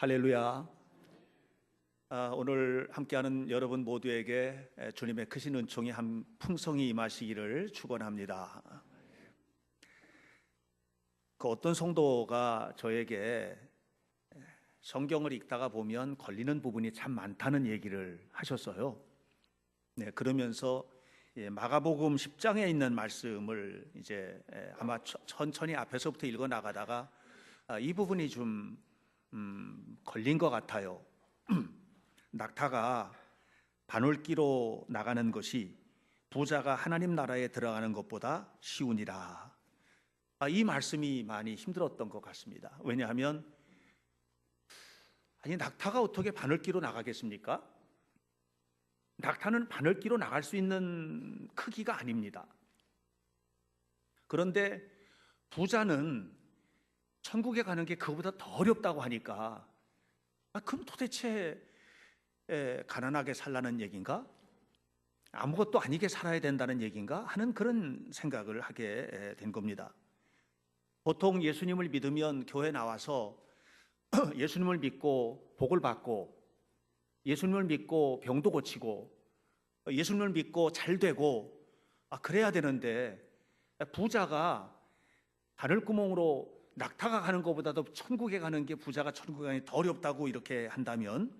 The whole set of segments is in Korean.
할렐루야. 오늘 함께하는 여러분 모두에게 주님의 크신 은총이 한 풍성히 임하시기를 축원합니다. 그 어떤 성도가 저에게 성경을 읽다가 보면 걸리는 부분이 참 많다는 얘기를 하셨어요. 네, 그러면서 마가복음 10장에 있는 말씀을 이제 아마 천천히 앞에서부터 읽어 나가다가 이 부분이 좀 걸린 것 같아요. 낙타가 바늘기로 나가는 것이 부자가 하나님 나라에 들어가는 것보다 쉬우니라. 이 말씀이 많이 힘들었던 것 같습니다. 왜냐하면 낙타가 어떻게 바늘기로 나가겠습니까? 낙타는 바늘기로 나갈 수 있는 크기가 아닙니다. 그런데 부자는 천국에 가는 게 그거보다 더 어렵다고 하니까 그럼 도대체 가난하게 살라는 얘기인가? 아무것도 아니게 살아야 된다는 얘기인가? 하는 그런 생각을 하게 된 겁니다. 보통 예수님을 믿으면 교회 나와서 예수님을 믿고 복을 받고 예수님을 믿고 병도 고치고 예수님을 믿고 잘 되고 그래야 되는데 부자가 바늘구멍으로 낙타가 가는 것보다도 천국에 가는 게 부자가 천국에 가는 게 더 어렵다고 이렇게 한다면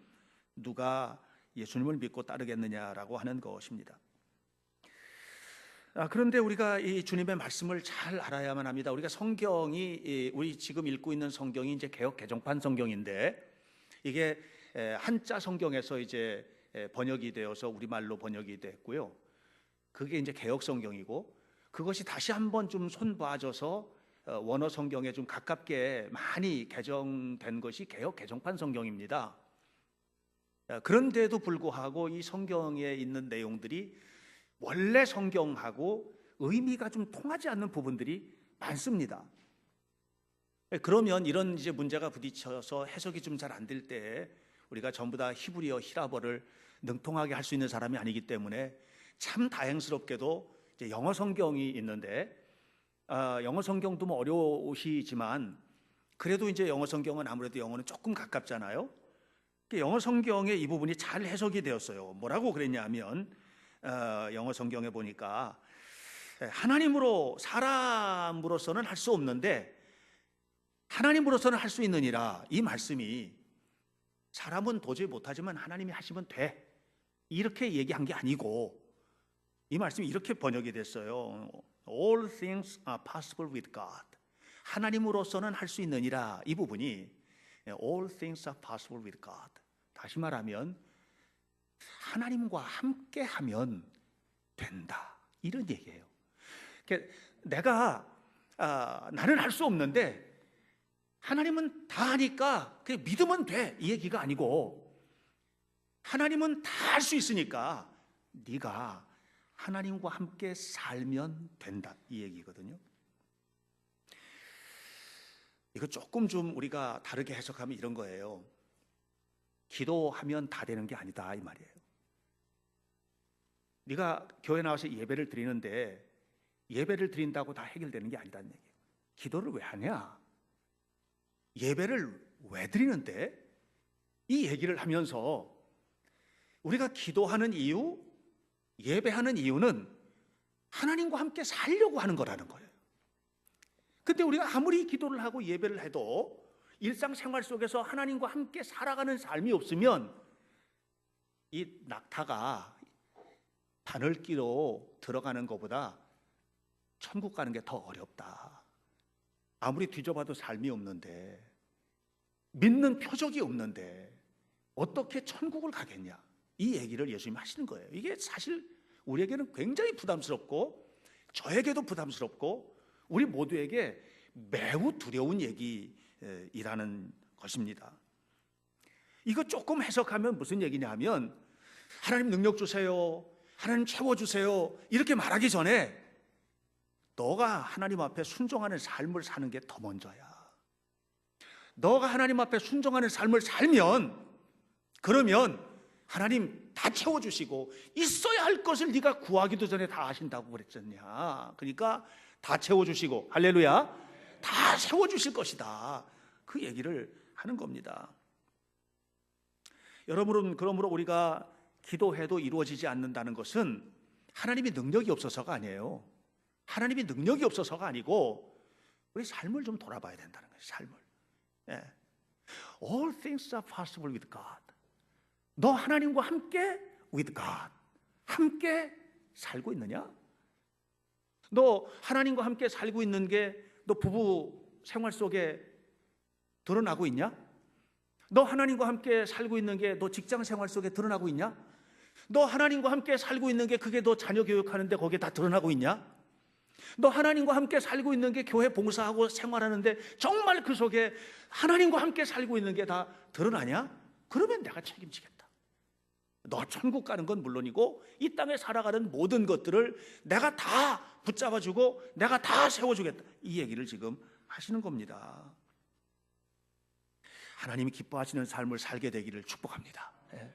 누가 예수님을 믿고 따르겠느냐라고 하는 것입니다. 그런데 우리가 이 주님의 말씀을 잘 알아야만 합니다. 우리가 성경이 우리 지금 읽고 있는 성경이 이제 개역 개정판 성경인데 이게 한자 성경에서 이제 번역이 되어서 우리말로 번역이 됐고요. 그게 이제 개역 성경이고 그것이 다시 한번 좀 손봐져서 원어 성경에 좀 가깝게 많이 개정된 것이 개역 개정판 성경입니다. 그런데도 불구하고 이 성경에 있는 내용들이 원래 성경하고 의미가 좀 통하지 않는 부분들이 많습니다. 그러면 이런 이제 문제가 부딪혀서 해석이 좀 잘 안 될 때 우리가 전부 다 히브리어 히라버를 능통하게 할 수 있는 사람이 아니기 때문에 참 다행스럽게도 이제 영어 성경이 있는데 영어 성경도 뭐 어려우시지만 그래도 이제 영어 성경은 아무래도 영어는 조금 가깝잖아요. 영어 성경에 이 부분이 잘 해석이 되었어요. 뭐라고 그랬냐면 영어 성경에 보니까 하나님으로 사람으로서는 할 수 없는데 하나님으로서는 할 수 있느니라. 이 말씀이 사람은 도저히 못하지만 하나님이 하시면 돼 이렇게 얘기한 게 아니고 이 말씀이 이렇게 번역이 됐어요. All things are possible with God. 하나님으로서는 할 수 있느니라. 이 부분이 All things are possible with God. 다시 말하면 하나님과 함께 하면 된다 이런 얘기예요. 내가 나는 할 수 없는데 하나님은 다 하니까 그냥 믿으면 돼 이 얘기가 아니고 하나님은 다 할 수 있으니까 네가 하나님과 함께 살면 된다 이 얘기거든요. 이거 조금 좀 우리가 다르게 해석하면 이런 거예요. 기도하면 다 되는 게 아니다 이 말이에요. 네가 교회 나와서 예배를 드리는데 예배를 드린다고 다 해결되는 게 아니다는 얘기예요. 기도를 왜 하냐? 예배를 왜 드리는데? 이 얘기를 하면서 우리가 기도하는 이유, 예배하는 이유는 하나님과 함께 살려고 하는 거라는 거예요. 근데 우리가 아무리 기도를 하고 예배를 해도 일상생활 속에서 하나님과 함께 살아가는 삶이 없으면 이 낙타가 바늘기로 들어가는 것보다 천국 가는 게 더 어렵다. 아무리 뒤져봐도 삶이 없는데 믿는 표적이 없는데 어떻게 천국을 가겠냐 이 얘기를 예수님이 하시는 거예요. 이게 사실 우리에게는 굉장히 부담스럽고 저에게도 부담스럽고 우리 모두에게 매우 두려운 얘기라는 것입니다. 이거 조금 해석하면 무슨 얘기냐 하면 하나님 능력 주세요, 하나님 채워주세요 이렇게 말하기 전에 너가 하나님 앞에 순종하는 삶을 사는 게 더 먼저야. 너가 하나님 앞에 순종하는 삶을 살면 그러면 하나님 다 채워주시고 있어야 할 것을 네가 구하기도 전에 다 하신다고 그랬잖냐. 그러니까 다 채워주시고 할렐루야 다 채워주실 것이다 그 얘기를 하는 겁니다. 여러분은 그러므로 우리가 기도해도 이루어지지 않는다는 것은 하나님의 능력이 없어서가 아니에요. 하나님의 능력이 없어서가 아니고 우리 삶을 좀 돌아봐야 된다는 거예요. 삶을. 예. All things are possible with God. 너 하나님과 함께 with God. 함께 살고 있느냐? 너 하나님과 함께 살고 있는 게 너 부부 생활 속에 드러나고 있냐? 너 하나님과 함께 살고 있는 게 너 직장 생활 속에 드러나고 있냐? 너 하나님과 함께 살고 있는 게 그게 너 자녀 교육하는데 거기에 다 드러나고 있냐? 너 하나님과 함께 살고 있는 게 교회 봉사하고 생활하는데 정말 그 속에 하나님과 함께 살고 있는 게 다 드러나냐? 그러면 내가 책임지겠다. 너 천국 가는 건 물론이고 이 땅에 살아가는 모든 것들을 내가 다 붙잡아주고 내가 다 세워주겠다. 이 얘기를 지금 하시는 겁니다. 하나님이 기뻐하시는 삶을 살게 되기를 축복합니다. 예.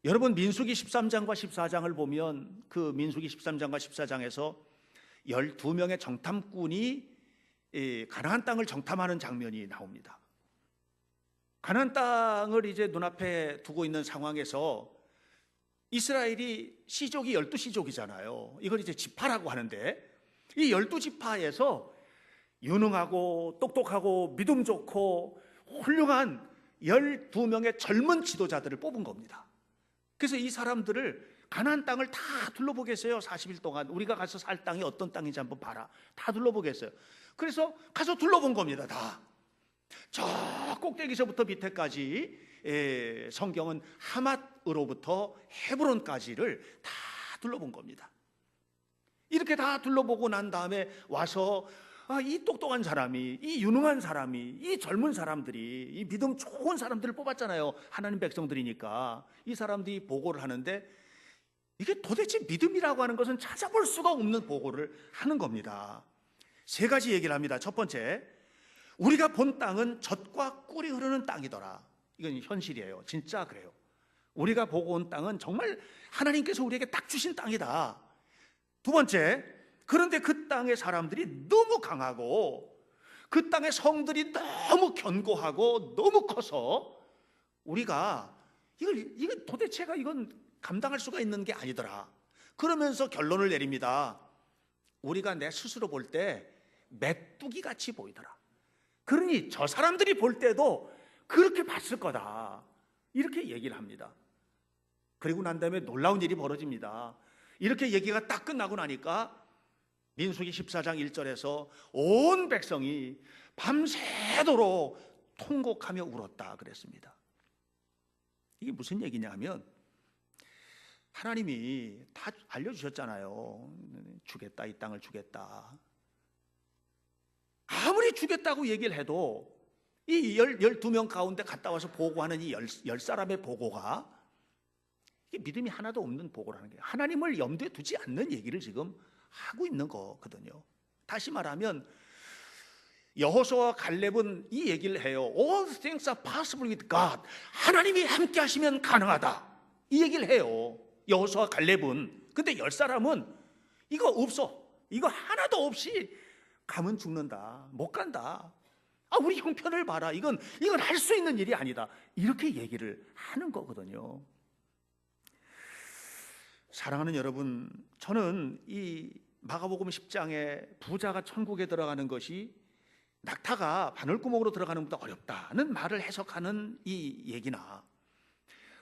여러분 민수기 13장과 14장을 보면 그 민수기 13장과 14장에서 12명의 정탐꾼이 가나안 땅을 정탐하는 장면이 나옵니다. 가나안 땅을 이제 눈앞에 두고 있는 상황에서 이스라엘이 시족이 12시족이잖아요. 이걸 이제 지파라고 하는데 이 12지파에서 유능하고 똑똑하고 믿음 좋고 훌륭한 12명의 젊은 지도자들을 뽑은 겁니다. 그래서 이 사람들을 가나안 땅을 다 둘러보겠어요. 40일 동안 우리가 가서 살 땅이 어떤 땅인지 한번 봐라. 다 둘러보겠어요. 그래서 가서 둘러본 겁니다. 다. 저 꼭대기서부터 밑에까지 성경은 하맛으로부터 헤브론까지를 다 둘러본 겁니다. 이렇게 다 둘러보고 난 다음에 와서 이 똑똑한 사람이, 이 유능한 사람이, 이 젊은 사람들이, 이 믿음 좋은 사람들을 뽑았잖아요. 하나님 백성들이니까. 이 사람들이 보고를 하는데 이게 도대체 믿음이라고 하는 것은 찾아볼 수가 없는 보고를 하는 겁니다. 세 가지 얘기를 합니다. 첫 번째, 우리가 본 땅은 젖과 꿀이 흐르는 땅이더라. 이건 현실이에요. 진짜 그래요. 우리가 보고 온 땅은 정말 하나님께서 우리에게 딱 주신 땅이다. 두 번째, 그런데 그 땅의 사람들이 너무 강하고 그 땅의 성들이 너무 견고하고 너무 커서 우리가 이걸 도대체가 이건 감당할 수가 있는 게 아니더라. 그러면서 결론을 내립니다. 우리가 내 스스로 볼 때 메뚜기 같이 보이더라. 그러니 저 사람들이 볼 때도 그렇게 봤을 거다. 이렇게 얘기를 합니다. 그리고 난 다음에 놀라운 일이 벌어집니다. 이렇게 얘기가 딱 끝나고 나니까 민수기 14장 1절에서 온 백성이 밤새도록 통곡하며 울었다 그랬습니다. 이게 무슨 얘기냐 하면 하나님이 다 알려주셨잖아요. 주겠다, 이 땅을 주겠다. 아무리 주겠다고 얘기를 해도 이 12명 가운데 갔다 와서 보고하는 이 10사람의 보고가 이게 믿음이 하나도 없는 보고라는 게 하나님을 염두에 두지 않는 얘기를 지금 하고 있는 거거든요. 다시 말하면 여호수아와 갈렙은 이 얘기를 해요. All things are possible with God. 하나님이 함께 하시면 가능하다. 이 얘기를 해요. 여호수아와 갈렙은. 근데 10사람은 이거 없어. 이거 하나도 없이 가면 죽는다. 못 간다. 우리 형편을 봐라. 이건 할 수 있는 일이 아니다. 이렇게 얘기를 하는 거거든요. 사랑하는 여러분, 저는 이 마가복음 10장에 부자가 천국에 들어가는 것이 낙타가 바늘구멍으로 들어가는 것보다 어렵다는 말을 해석하는 이 얘기나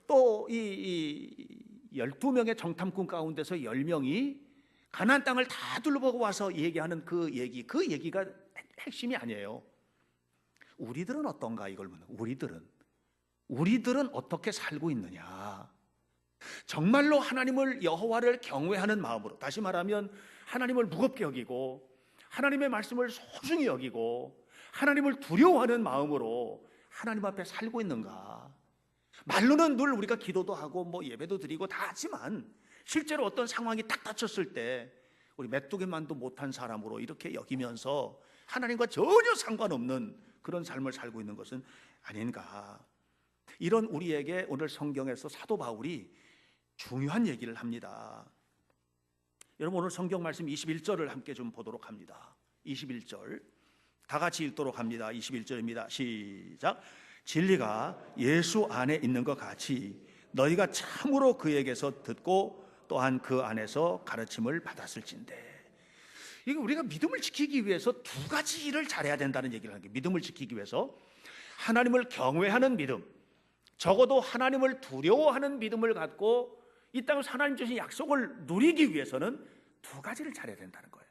또 이 12명의 정탐꾼 가운데서 10명이 가나안 땅을 다 둘러보고 와서 얘기하는 그 얘기가 핵심이 아니에요. 우리들은 어떤가 이걸 묻는 우리들은 어떻게 살고 있느냐. 정말로 하나님을 여호와를 경외하는 마음으로, 다시 말하면 하나님을 무겁게 여기고 하나님의 말씀을 소중히 여기고 하나님을 두려워하는 마음으로 하나님 앞에 살고 있는가. 말로는 늘 우리가 기도도 하고 예배도 드리고 다 하지만 실제로 어떤 상황이 딱 닥쳤을 때 우리 메뚜기만도 못한 사람으로 이렇게 여기면서 하나님과 전혀 상관없는 그런 삶을 살고 있는 것은 아닌가. 이런 우리에게 오늘 성경에서 사도 바울이 중요한 얘기를 합니다. 여러분 오늘 성경 말씀 21절을 함께 좀 보도록 합니다. 21절 다 같이 읽도록 합니다. 21절입니다. 시작. 진리가 예수 안에 있는 것 같이 너희가 참으로 그에게서 듣고 또한 그 안에서 가르침을 받았을진대. 이거 우리가 믿음을 지키기 위해서 두 가지 일을 잘해야 된다는 얘기를 하는 게, 믿음을 지키기 위해서 하나님을 경외하는 믿음, 적어도 하나님을 두려워하는 믿음을 갖고 이 땅에서 하나님 주신 약속을 누리기 위해서는 두 가지를 잘해야 된다는 거예요.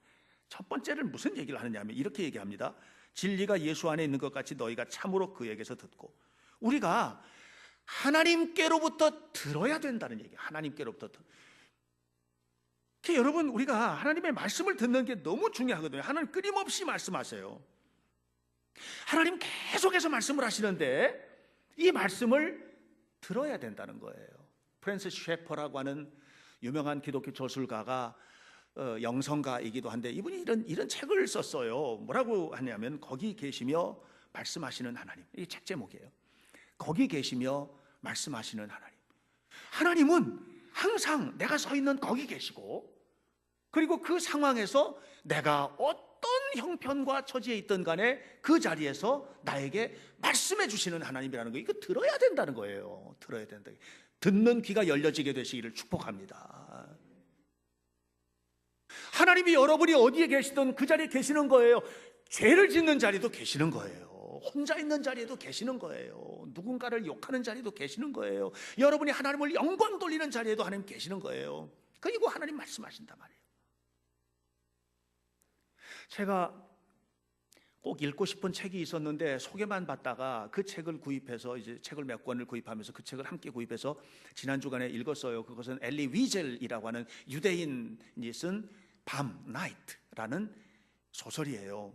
첫 번째를 무슨 얘기를 하느냐 하면 이렇게 얘기합니다. 진리가 예수 안에 있는 것 같이 너희가 참으로 그에게서 듣고, 우리가 하나님께로부터 들어야 된다는 얘기예요. 하나님께로부터. 여러분, 우리가 하나님의 말씀을 듣는 게 너무 중요하거든요. 하나님 끊임없이 말씀하세요. 하나님 계속해서 말씀을 하시는데 이 말씀을 들어야 된다는 거예요. 프랜시스 셰퍼라고 하는 유명한 기독교 저술가가 영성가이기도 한데, 이분이 이런 책을 썼어요. 뭐라고 하냐면 거기 계시며 말씀하시는 하나님. 이 책 제목이에요. 거기 계시며 말씀하시는 하나님. 하나님은 항상 내가 서 있는 거기 계시고, 그리고 그 상황에서 내가 어떤 형편과 처지에 있든 간에 그 자리에서 나에게 말씀해 주시는 하나님이라는 거, 이거 들어야 된다는 거예요. 들어야 된다. 듣는 귀가 열려지게 되시기를 축복합니다. 하나님이 여러분이 어디에 계시든 그 자리에 계시는 거예요. 죄를 짓는 자리도 계시는 거예요. 혼자 있는 자리에도 계시는 거예요. 누군가를 욕하는 자리도 계시는 거예요. 여러분이 하나님을 영광 돌리는 자리에도 하나님 계시는 거예요. 그리고 하나님 말씀하신단 말이에요. 제가 꼭 읽고 싶은 책이 있었는데 소개만 받다가 그 책을 구입해서, 이제 책을 몇 권을 구입하면서 그 책을 함께 구입해서 지난 주간에 읽었어요. 그것은 엘리 위젤이라고 하는 유대인이 쓴 밤, 나이트라는 소설이에요.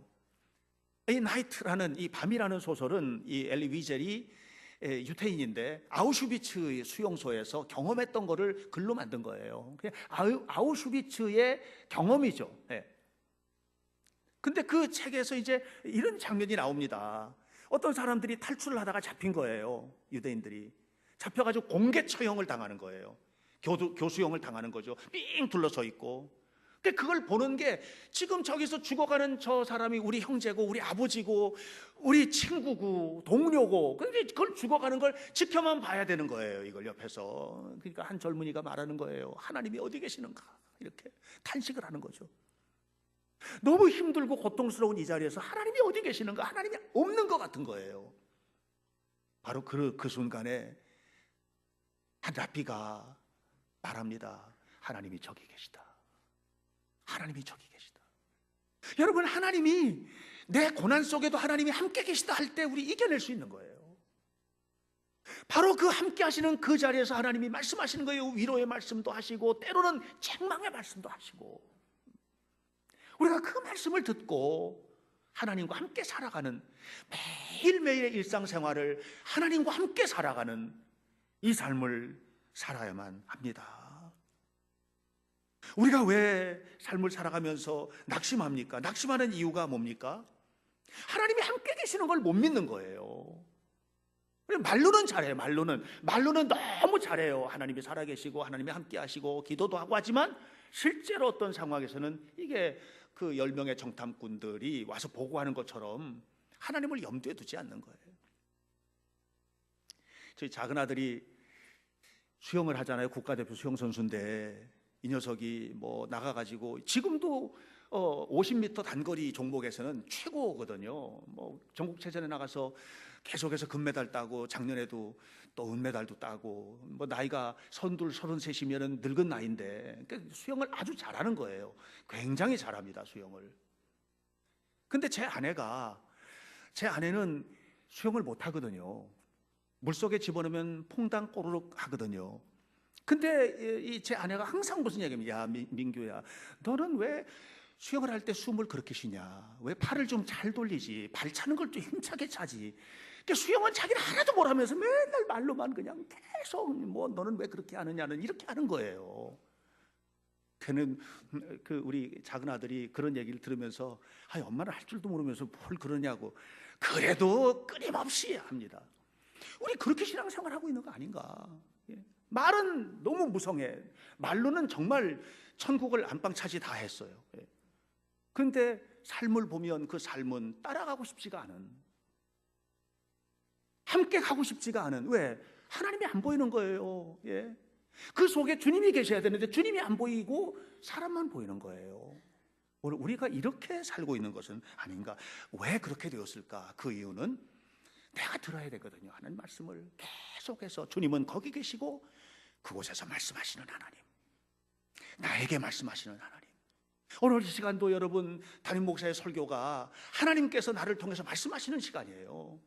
이 나이트라는, 이 밤이라는 소설은 이 엘리 위젤이 유태인인데 아우슈비츠 수용소에서 경험했던 거를 글로 만든 거예요. 아우슈비츠의 경험이죠. 근데 그 책에서 이제 이런 장면이 나옵니다. 어떤 사람들이 탈출을 하다가 잡힌 거예요. 유대인들이 잡혀가지고 공개 처형을 당하는 거예요. 교수형을 당하는 거죠. 삥 둘러서 있고. 근데 그걸 보는 게, 지금 저기서 죽어가는 저 사람이 우리 형제고 우리 아버지고 우리 친구고 동료고, 근데 그걸 죽어가는 걸 지켜만 봐야 되는 거예요. 이걸 옆에서. 그러니까 한 젊은이가 말하는 거예요. 하나님이 어디 계시는가, 이렇게 탄식을 하는 거죠. 너무 힘들고 고통스러운 이 자리에서 하나님이 어디 계시는가, 하나님이 없는 것 같은 거예요. 바로 그 순간에 한 랍비가 말합니다. 하나님이 저기 계시다. 하나님이 저기 계시다. 여러분, 하나님이 내 고난 속에도 하나님이 함께 계시다 할 때 우리 이겨낼 수 있는 거예요. 바로 그 함께 하시는 그 자리에서 하나님이 말씀하시는 거예요. 위로의 말씀도 하시고 때로는 책망의 말씀도 하시고, 우리가 그 말씀을 듣고 하나님과 함께 살아가는, 매일매일의 일상생활을 하나님과 함께 살아가는 이 삶을 살아야만 합니다. 우리가 왜 삶을 살아가면서 낙심합니까? 낙심하는 이유가 뭡니까? 하나님이 함께 계시는 걸 못 믿는 거예요. 말로는 잘해요. 말로는 너무 잘해요. 하나님이 살아계시고 하나님이 함께 하시고 기도도 하고 하지만 실제로 어떤 상황에서는 이게 그 10명의 정탐꾼들이 와서 보고하는 것처럼 하나님을 염두에 두지 않는 거예요. 저희 작은 아들이 수영을 하잖아요. 국가대표 수영선수인데 이 녀석이 뭐 나가가지고 지금도 50m 단거리 종목에서는 최고거든요. 뭐 전국체전에 나가서 계속해서 금메달 따고, 작년에도 또 은메달도 따고, 뭐 나이가 32, 33이면 늙은 나이인데, 그러니까 수영을 아주 잘하는 거예요. 굉장히 잘합니다, 수영을. 근데 제 아내는 수영을 못 하거든요. 물속에 집어넣으면 퐁당 꼬르륵 하거든요. 근데 제 아내가 항상 무슨 얘기입니까? 야, 민규야, 너는 왜 수영을 할 때 숨을 그렇게 쉬냐? 왜 팔을 좀 잘 돌리지? 발 차는 걸 좀 힘차게 차지. 그러니까 수영은 자기는 하나도 못하면서 맨날 말로만 그냥 계속 뭐 너는 왜 그렇게 하느냐는 이렇게 하는 거예요. 걔는 우리 작은 아들이 그런 얘기를 들으면서, 아니 엄마는 할 줄도 모르면서 뭘 그러냐고. 그래도 끊임없이 합니다. 우리 그렇게 신앙생활 하고 있는 거 아닌가? 말은 너무 무성해. 말로는 정말 천국을 안방 차지 다 했어요. 그런데 삶을 보면 그 삶은 따라가고 싶지가 않은, 함께 가고 싶지가 않은, 왜? 하나님이 안 보이는 거예요. 예. 그 속에 주님이 계셔야 되는데 주님이 안 보이고 사람만 보이는 거예요. 오늘 우리가 이렇게 살고 있는 것은 아닌가? 왜 그렇게 되었을까? 그 이유는 내가 들어야 되거든요. 하나님 말씀을 계속해서. 주님은 거기 계시고 그곳에서 말씀하시는 하나님, 나에게 말씀하시는 하나님. 오늘 이 시간도 여러분, 담임 목사의 설교가 하나님께서 나를 통해서 말씀하시는 시간이에요.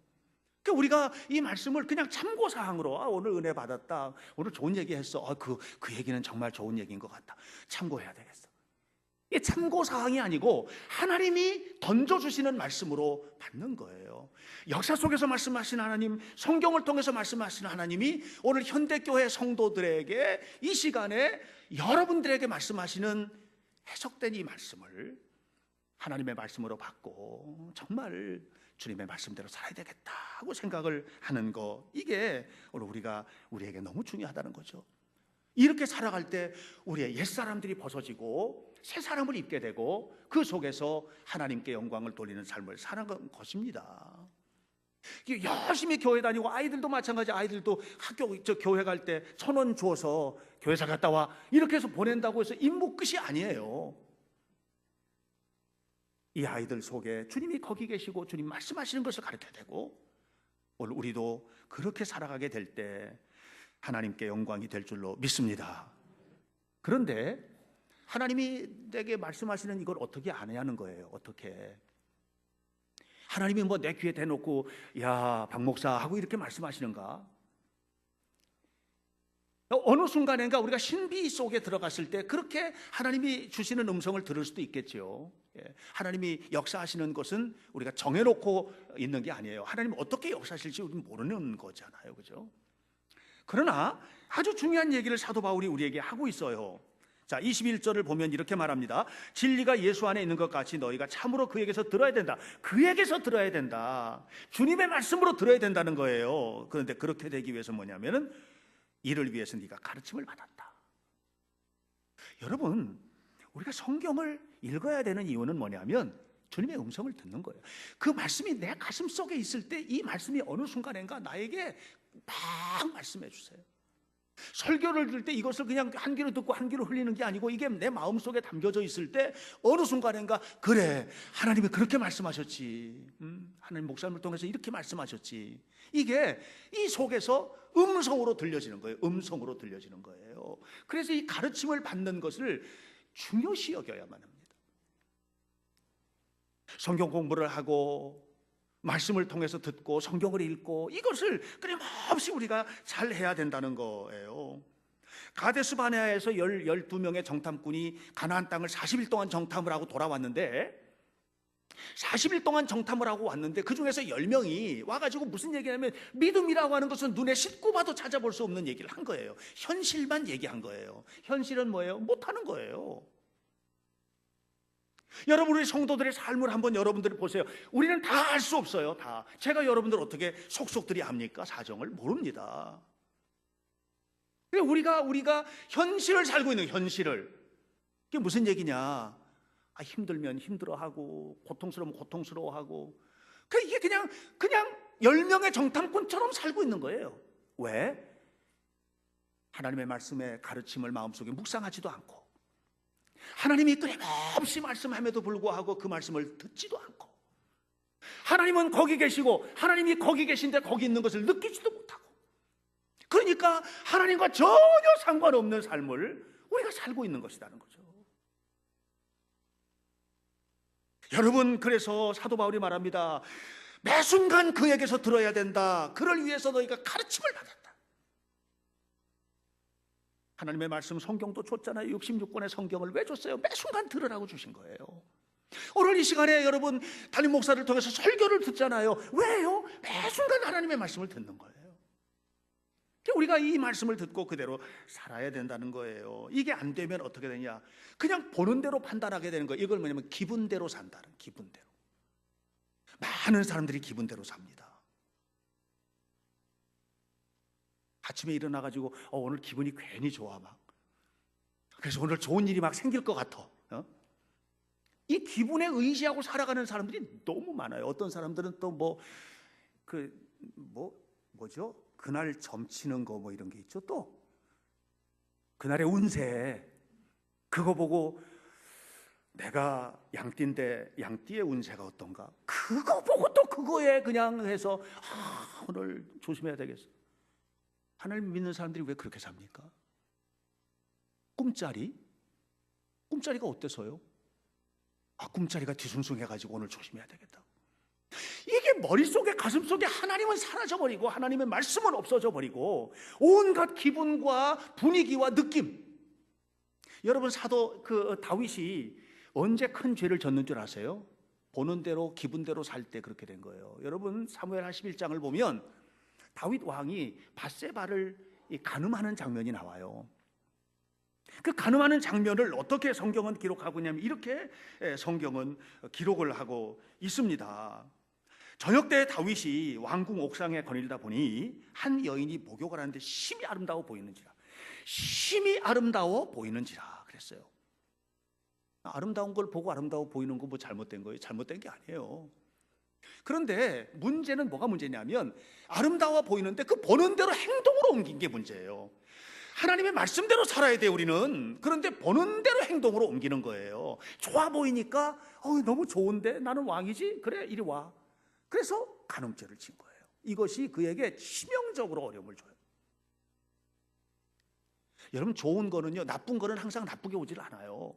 그러니까 우리가 이 말씀을 그냥 참고사항으로, 오늘 은혜 받았다, 오늘 좋은 얘기 했어, 그 얘기는 정말 좋은 얘기인 것 같다, 참고해야 되겠어. 이게 참고사항이 아니고 하나님이 던져주시는 말씀으로 받는 거예요. 역사 속에서 말씀하신 하나님, 성경을 통해서 말씀하신 하나님이 오늘 현대교회 성도들에게 이 시간에 여러분들에게 말씀하시는 해석된 이 말씀을 하나님의 말씀으로 받고 정말 주님의 말씀대로 살아야 되겠다 하고 생각을 하는 거, 이게 오늘 우리에게 너무 중요하다는 거죠. 이렇게 살아갈 때 우리의 옛사람들이 벗어지고 새 사람을 입게 되고 그 속에서 하나님께 영광을 돌리는 삶을 사는 것입니다. 열심히 교회 다니고, 아이들도 마찬가지. 아이들도 교회 갈 때 1,000원 주어서 교회사 갔다 와 이렇게 해서 보낸다고 해서 임무 끝이 아니에요. 이 아이들 속에 주님이 거기 계시고 주님 말씀하시는 것을 가르쳐야 되고, 오늘 우리도 그렇게 살아가게 될 때 하나님께 영광이 될 줄로 믿습니다. 그런데 하나님이 내게 말씀하시는 이걸 어떻게 안 하냐는 거예요. 어떻게? 하나님이 뭐 내 귀에 대놓고 야, 박 목사 하고 이렇게 말씀하시는가? 어느 순간인가 우리가 신비 속에 들어갔을 때 그렇게 하나님이 주시는 음성을 들을 수도 있겠죠. 하나님이 역사하시는 것은 우리가 정해놓고 있는 게 아니에요. 하나님 어떻게 역사하실지 우리는 모르는 거잖아요, 그죠? 그러나 아주 중요한 얘기를 사도 바울이 우리에게 하고 있어요. 자, 21절을 보면 이렇게 말합니다. 진리가 예수 안에 있는 것 같이 너희가 참으로 그에게서 들어야 된다. 그에게서 들어야 된다. 주님의 말씀으로 들어야 된다는 거예요. 그런데 그렇게 되기 위해서 뭐냐면은 이를 위해서 네가 가르침을 받았다. 여러분, 우리가 성경을 읽어야 되는 이유는 뭐냐면 주님의 음성을 듣는 거예요. 그 말씀이 내 가슴 속에 있을 때 이 말씀이 어느 순간인가 나에게 막 말씀해 주세요. 설교를 들을 때 이것을 그냥 한 귀로 듣고 한 귀로 흘리는 게 아니고 이게 내 마음속에 담겨져 있을 때 어느 순간인가, 그래, 하나님이 그렇게 말씀하셨지, 하나님 목사님을 통해서 이렇게 말씀하셨지, 이게 이 속에서 음성으로 들려지는 거예요. 음성으로 들려지는 거예요. 그래서 이 가르침을 받는 것을 중요시 여겨야만 합니다. 성경 공부를 하고 말씀을 통해서 듣고 성경을 읽고 이것을 끊임없이 우리가 잘 해야 된다는 거예요. 가데스 바네아에서 12명의 정탐꾼이 가나안 땅을 40일 동안 정탐을 하고 돌아왔는데, 40일 동안 정탐을 하고 왔는데 그 중에서 10명이 와가지고 무슨 얘기냐면, 믿음이라고 하는 것은 눈에 씻고 봐도 찾아볼 수 없는 얘기를 한 거예요. 현실만 얘기한 거예요. 현실은 뭐예요? 못하는 거예요. 여러분, 우리 성도들의 삶을 한번 여러분들이 보세요. 우리는 다 알 수 없어요. 다. 제가 여러분들 어떻게 속속들이 압니까? 사정을 모릅니다. 우리가 현실을 살고 있는, 현실을. 그게 무슨 얘기냐? 힘들면 힘들어하고 고통스러우면 고통스러워하고, 이게 그냥 10명의 정탐꾼처럼 살고 있는 거예요. 왜? 하나님의 말씀의 가르침을 마음속에 묵상하지도 않고, 하나님이 끊임없이 말씀함에도 불구하고 그 말씀을 듣지도 않고, 하나님은 거기 계시고 하나님이 거기 계신데 거기 있는 것을 느끼지도 못하고, 그러니까 하나님과 전혀 상관없는 삶을 우리가 살고 있는 것이라는 거죠. 여러분, 그래서 사도 바울이 말합니다. 매 순간 그에게서 들어야 된다. 그를 위해서 너희가 가르침을 받았다. 하나님의 말씀, 성경도 줬잖아요. 66권의 성경을 왜 줬어요? 매 순간 들으라고 주신 거예요. 오늘 이 시간에 여러분, 담임 목사를 통해서 설교를 듣잖아요. 왜요? 매 순간 하나님의 말씀을 듣는 거예요. 우리가 이 말씀을 듣고 그대로 살아야 된다는 거예요. 이게 안 되면 어떻게 되냐? 그냥 보는 대로 판단하게 되는 거예요. 이걸 뭐냐면 기분대로 산다는, 기분대로. 많은 사람들이 기분대로 삽니다. 아침에 일어나가지고 오늘 기분이 괜히 좋아, 막. 그래서 오늘 좋은 일이 막 생길 것 같아. 이 기분에 의지하고 살아가는 사람들이 너무 많아요. 어떤 사람들은 또 뭐죠? 그날 점치는 거 뭐 이런 게 있죠. 또 그날의 운세 그거 보고 내가 양띠인데 양띠의 운세가 어떤가? 그거 보고 또 그거에 그냥 해서 오늘 조심해야 되겠어. 하나님 믿는 사람들이 왜 그렇게 삽니까? 꿈자리? 꿈자리가 어때서요? 꿈자리가 뒤숭숭해가지고 오늘 조심해야 되겠다. 이게 머릿속에 가슴속에 하나님은 사라져버리고 하나님의 말씀은 없어져버리고 온갖 기분과 분위기와 느낌. 여러분 사도 다윗이 언제 큰 죄를 졌는 줄 아세요? 보는 대로 기분대로 살 때 그렇게 된 거예요. 여러분 사무엘하 11장을 보면 다윗 왕이 밧세바를 간음하는 장면이 나와요. 그 간음하는 장면을 어떻게 성경은 기록하고 있냐면 이렇게 성경은 기록을 하고 있습니다. 저녁 때 다윗이 왕궁 옥상에 거닐다 보니 한 여인이 목욕을 하는데 심히 아름다워 보이는지라. 심히 아름다워 보이는지라 그랬어요. 아름다운 걸 보고 아름다워 보이는 거 뭐 잘못된 거예요? 잘못된 게 아니에요. 그런데 문제는 뭐가 문제냐면 아름다워 보이는데 그 보는 대로 행동으로 옮긴 게 문제예요. 하나님의 말씀대로 살아야 돼 우리는. 그런데 보는 대로 행동으로 옮기는 거예요. 좋아 보이니까 너무 좋은데 나는 왕이지? 그래 이리 와. 그래서 간음죄를 진 거예요. 이것이 그에게 치명적으로 어려움을 줘요. 여러분 좋은 거는요 나쁜 거는 항상 나쁘게 오질 않아요.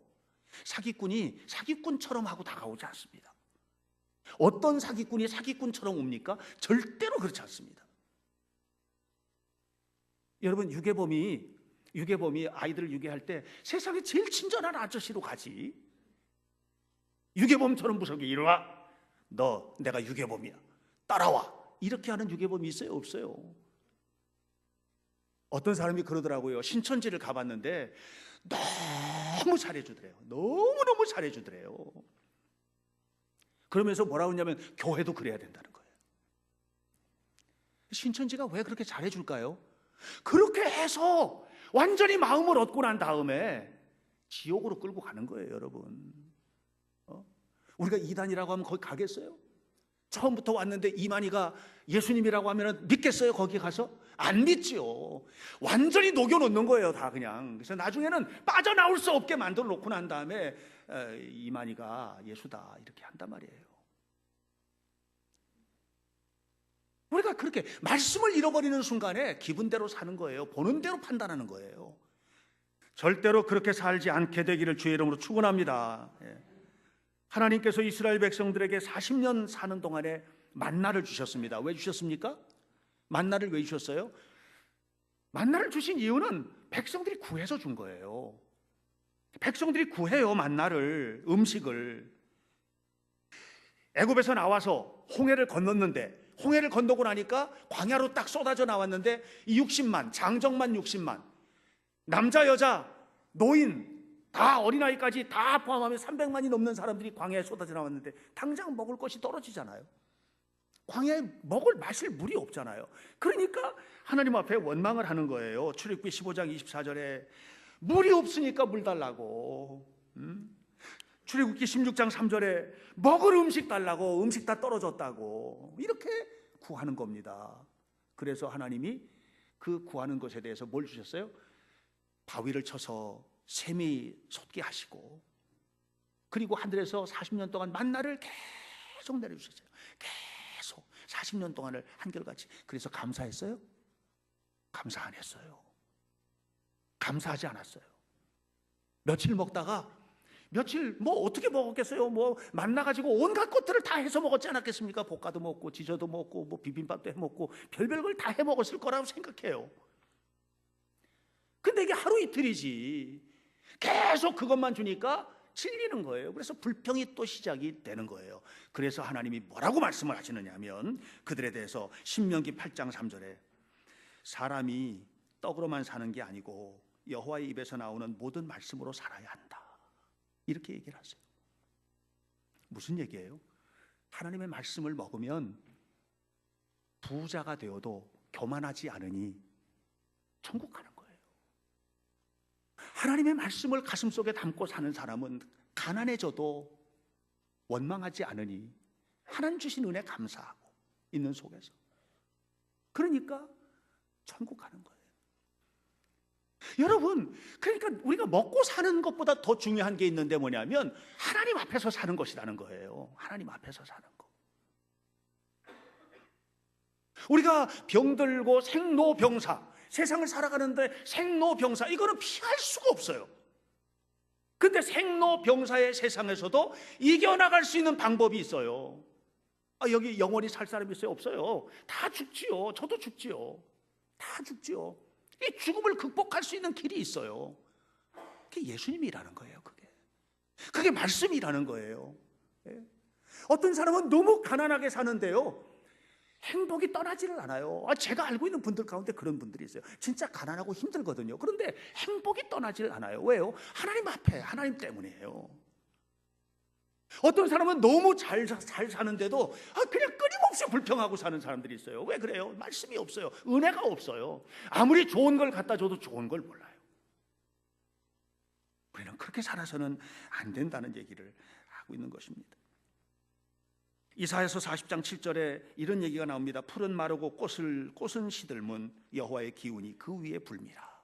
사기꾼이 사기꾼처럼 하고 다가오지 않습니다. 어떤 사기꾼이 사기꾼처럼 옵니까? 절대로 그렇지 않습니다. 여러분 유괴범이 아이들을 유괴할 때 세상에 제일 친절한 아저씨로 가지. 유괴범처럼 무섭게 이리 와. 너 내가 유괴범이야. 따라와. 이렇게 하는 유괴범이 있어요? 없어요? 어떤 사람이 그러더라고요. 신천지를 가봤는데 너무 잘해주더래요. 너무너무 잘해주더래요. 그러면서 뭐라고 했냐면 교회도 그래야 된다는 거예요. 신천지가 왜 그렇게 잘해줄까요? 그렇게 해서 완전히 마음을 얻고 난 다음에 지옥으로 끌고 가는 거예요, 여러분. 우리가 이단이라고 하면 거기 가겠어요? 처음부터 왔는데 이만희가 예수님이라고 하면 믿겠어요? 거기 가서? 안 믿지요. 완전히 녹여놓는 거예요, 다 그냥. 그래서 나중에는 빠져나올 수 없게 만들어 놓고 난 다음에 이만희가 예수다 이렇게 한단 말이에요. 우리가 그렇게 말씀을 잃어버리는 순간에 기분대로 사는 거예요. 보는 대로 판단하는 거예요. 절대로 그렇게 살지 않게 되기를 주의 이름으로 축원합니다. 하나님께서 이스라엘 백성들에게 40년 사는 동안에 만나를 주셨습니다. 왜 주셨습니까? 만나를 왜 주셨어요? 만나를 주신 이유는 백성들이 구해서 준 거예요. 백성들이 구해요, 만나를, 음식을. 애굽에서 나와서 홍해를 건넜는데 홍해를 건너고 나니까 광야로 딱 쏟아져 나왔는데 이 60만, 장정만 60만, 남자, 여자, 노인 다 어린아이까지 다 포함하면 300만이 넘는 사람들이 광야에 쏟아져 나왔는데 당장 먹을 것이 떨어지잖아요. 광야에 마실 물이 없잖아요. 그러니까 하나님 앞에 원망을 하는 거예요. 출애굽기 15장 24절에 물이 없으니까 물 달라고. 출애굽기 16장 3절에 먹을 음식 달라고, 음식 다 떨어졌다고 이렇게 구하는 겁니다. 그래서 하나님이 그 구하는 것에 대해서 뭘 주셨어요? 바위를 쳐서 샘이 솟게 하시고 그리고 하늘에서 40년 동안 만나를 계속 내려주셨어요. 계속 40년 동안을 한결같이. 그래서 감사했어요? 감사 안 했어요. 감사하지 않았어요. 며칠 먹다가 며칠 어떻게 먹었겠어요? 만나가지고 온갖 것들을 다 해서 먹었지 않았겠습니까? 볶아도 먹고 지져도 먹고 비빔밥도 해먹고 별별 걸 다 해먹었을 거라고 생각해요. 근데 이게 하루 이틀이지 계속 그것만 주니까 질리는 거예요. 그래서 불평이 또 시작이 되는 거예요. 그래서 하나님이 뭐라고 말씀을 하시느냐 하면 그들에 대해서 신명기 8장 3절에 사람이 떡으로만 사는 게 아니고 여호와의 입에서 나오는 모든 말씀으로 살아야 한다. 이렇게 얘기를 하세요. 무슨 얘기예요? 하나님의 말씀을 먹으면 부자가 되어도 교만하지 않으니 천국 가는 거예요. 하나님의 말씀을 가슴속에 담고 사는 사람은 가난해져도 원망하지 않으니 하나님 주신 은혜 감사하고 있는 속에서 그러니까 천국 가는 거예요. 여러분, 그러니까 우리가 먹고 사는 것보다 더 중요한 게 있는데 뭐냐면 하나님 앞에서 사는 것이라는 거예요. 하나님 앞에서 사는 거. 우리가 병들고 생로병사, 세상을 살아가는데 생로병사, 이거는 피할 수가 없어요. 근데 생로병사의 세상에서도 이겨나갈 수 있는 방법이 있어요. 여기 영원히 살 사람이 있어요? 없어요. 다 죽지요. 저도 죽지요. 다 죽지요. 이 죽음을 극복할 수 있는 길이 있어요. 그게 예수님이라는 거예요. 그게 말씀이라는 거예요. 어떤 사람은 너무 가난하게 사는데요, 행복이 떠나지를 않아요. 제가 알고 있는 분들 가운데 그런 분들이 있어요. 진짜 가난하고 힘들거든요. 그런데 행복이 떠나지를 않아요. 왜요? 하나님 앞에, 하나님 때문이에요. 어떤 사람은 너무 잘 사는데도 그냥 끊임없이 불평하고 사는 사람들이 있어요. 왜 그래요? 말씀이 없어요. 은혜가 없어요. 아무리 좋은 걸 갖다 줘도 좋은 걸 몰라요. 우리는 그렇게 살아서는 안 된다는 얘기를 하고 있는 것입니다. 이사야서 40장 7절에 이런 얘기가 나옵니다. 풀은 마르고 꽃은 시들문 여호와의 기운이 그 위에 불미라.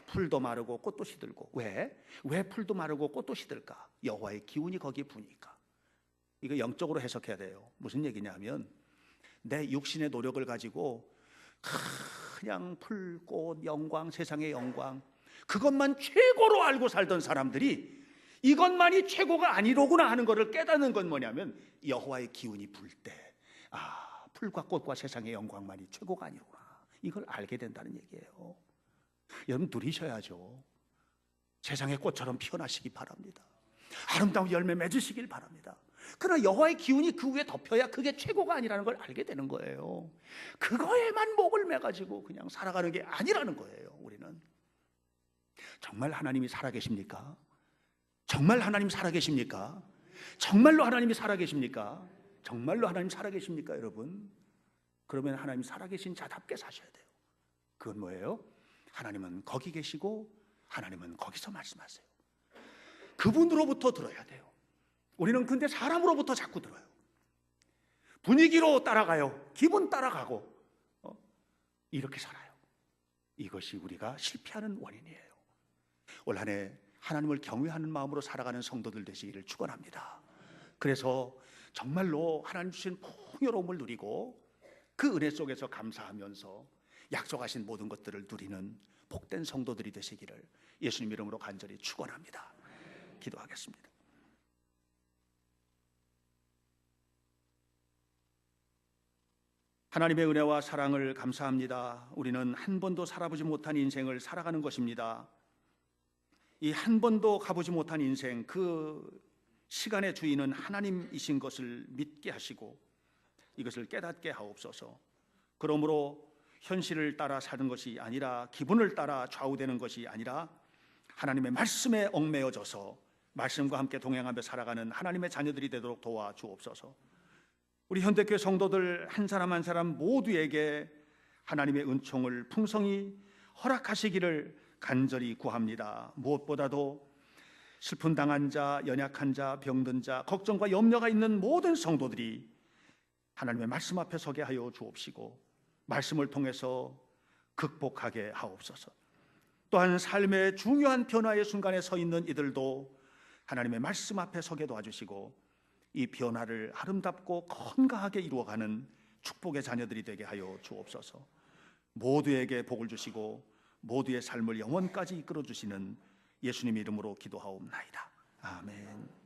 풀도 마르고 꽃도 시들고. 왜 풀도 마르고 꽃도 시들까? 여호와의 기운이 거기에 부니까. 이거 영적으로 해석해야 돼요. 무슨 얘기냐면 내 육신의 노력을 가지고 그냥 풀, 꽃, 영광, 세상의 영광, 그것만 최고로 알고 살던 사람들이 이것만이 최고가 아니로구나 하는 것을 깨닫는 건 뭐냐면 여호와의 기운이 불 때 풀과 꽃과 세상의 영광만이 최고가 아니로구나, 이걸 알게 된다는 얘기예요. 여러분 누리셔야죠. 세상의 꽃처럼 피어나시기 바랍니다. 아름다운 열매 맺으시길 바랍니다. 그러나 여호와의 기운이 그 위에 덮여야 그게 최고가 아니라는 걸 알게 되는 거예요. 그거에만 목을 매가지고 그냥 살아가는 게 아니라는 거예요. 우리는 정말 하나님이 살아계십니까? 정말 하나님 살아계십니까? 정말로 하나님이 살아계십니까? 정말로 하나님 살아계십니까, 여러분? 그러면 하나님 살아계신 자답게 사셔야 돼요. 그건 뭐예요? 하나님은 거기 계시고 하나님은 거기서 말씀하세요. 그분으로부터 들어야 돼요. 우리는 근데 사람으로부터 자꾸 들어요. 분위기로 따라가요. 기분 따라가고 이렇게 살아요. 이것이 우리가 실패하는 원인이에요. 올 한 해 하나님을 경외하는 마음으로 살아가는 성도들 되시기를 축원합니다. 그래서 정말로 하나님 주신 풍요로움을 누리고 그 은혜 속에서 감사하면서 약속하신 모든 것들을 누리는 복된 성도들이 되시기를 예수님 이름으로 간절히 축원합니다. 기도하겠습니다. 하나님의 은혜와 사랑을 감사합니다. 우리는 한 번도 살아보지 못한 인생을 살아가는 것입니다. 이 한 번도 가보지 못한 인생, 그 시간의 주인은 하나님이신 것을 믿게 하시고 이것을 깨닫게 하옵소서. 그러므로 현실을 따라 사는 것이 아니라, 기분을 따라 좌우되는 것이 아니라 하나님의 말씀에 얽매여져서 말씀과 함께 동행하며 살아가는 하나님의 자녀들이 되도록 도와주옵소서. 우리 현대교회 성도들 한 사람 한 사람 모두에게 하나님의 은총을 풍성히 허락하시기를 간절히 구합니다. 무엇보다도 슬픈 당한 자, 연약한 자, 병든 자, 걱정과 염려가 있는 모든 성도들이 하나님의 말씀 앞에 서게 하여 주옵시고 말씀을 통해서 극복하게 하옵소서. 또한 삶의 중요한 변화의 순간에 서 있는 이들도 하나님의 말씀 앞에 서게 도와주시고 이 변화를 아름답고 건강하게 이루어가는 축복의 자녀들이 되게 하여 주옵소서. 모두에게 복을 주시고 모두의 삶을 영원까지 이끌어 주시는 예수님 이름으로 기도하옵나이다. 아멘.